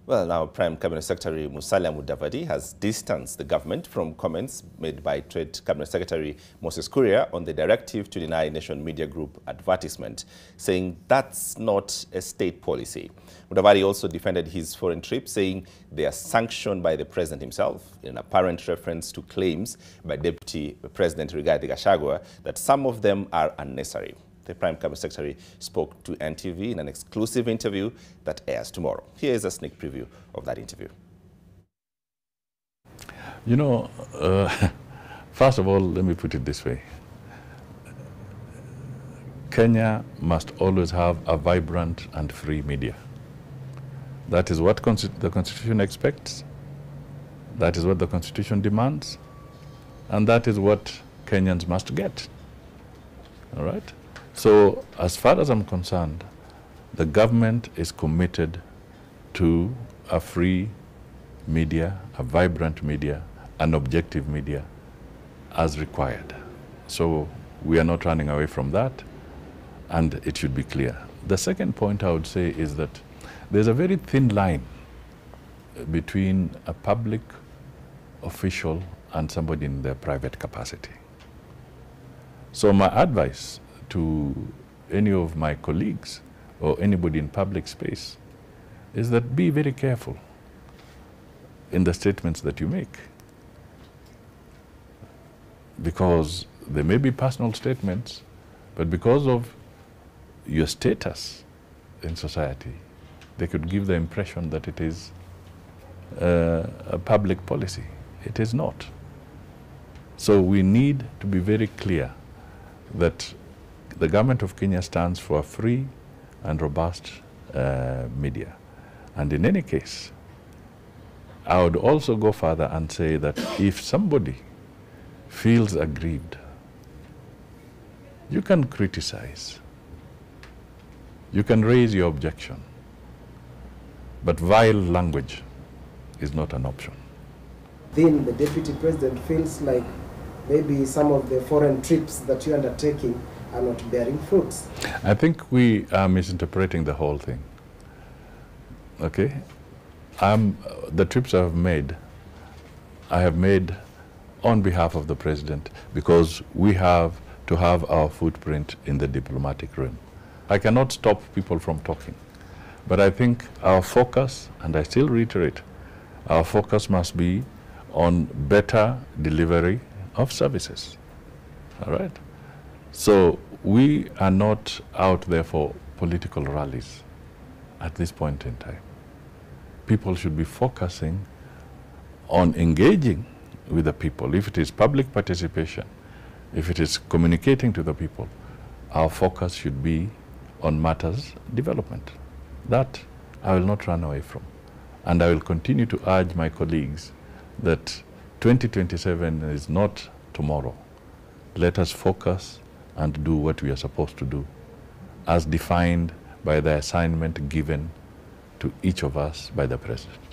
Well, now Prime Cabinet Secretary Musalia Mudavadi has distanced the government from comments made by Trade Cabinet Secretary Moses Kuria on the directive to deny Nation Media Group advertisement, saying that's not a state policy. Mudavadi also defended his foreign trip, saying they are sanctioned by the president himself, in an apparent reference to claims by Deputy President Rigathi Gachagua that some of them are unnecessary. The Prime Cabinet Secretary spoke to NTV in an exclusive interview that airs tomorrow. Here is a sneak preview of that interview. You know, first of all, let me put it this way. Kenya must always have a vibrant and free media. That is what the Constitution expects. That is what the Constitution demands. And that is what Kenyans must get. All right? So, as far as I'm concerned, the government is committed to a free media, a vibrant media, an objective media, as required. So, we are not running away from that, and it should be clear. The second point I would say is that there's a very thin line between a public official and somebody in their private capacity. So, my advice to any of my colleagues or anybody in public space is that be very careful in the statements that you make, because they may be personal statements, but because of your status in society, they could give the impression that it is a public policy. It is not. So we need to be very clear that the government of Kenya stands for a free and robust media. And in any case, I would also go further and say that if somebody feels aggrieved, you can criticize, you can raise your objection, but vile language is not an option. Then the Deputy President feels like maybe some of the foreign trips that you're undertaking are not bearing fruits. I think we are misinterpreting the whole thing. Okay? The trips I have made on behalf of the President, because we have to have our footprint in the diplomatic realm. I cannot stop people from talking, but I think our focus, and I still reiterate, our focus must be on better delivery of services. All right? So we are not out there for political rallies at this point in time. People should be focusing on engaging with the people. If it is public participation, if it is communicating to the people, our focus should be on matters development. That I will not run away from. And I will continue to urge my colleagues that 2027 is not tomorrow. Let us focus and do what we are supposed to do, as defined by the assignment given to each of us by the President.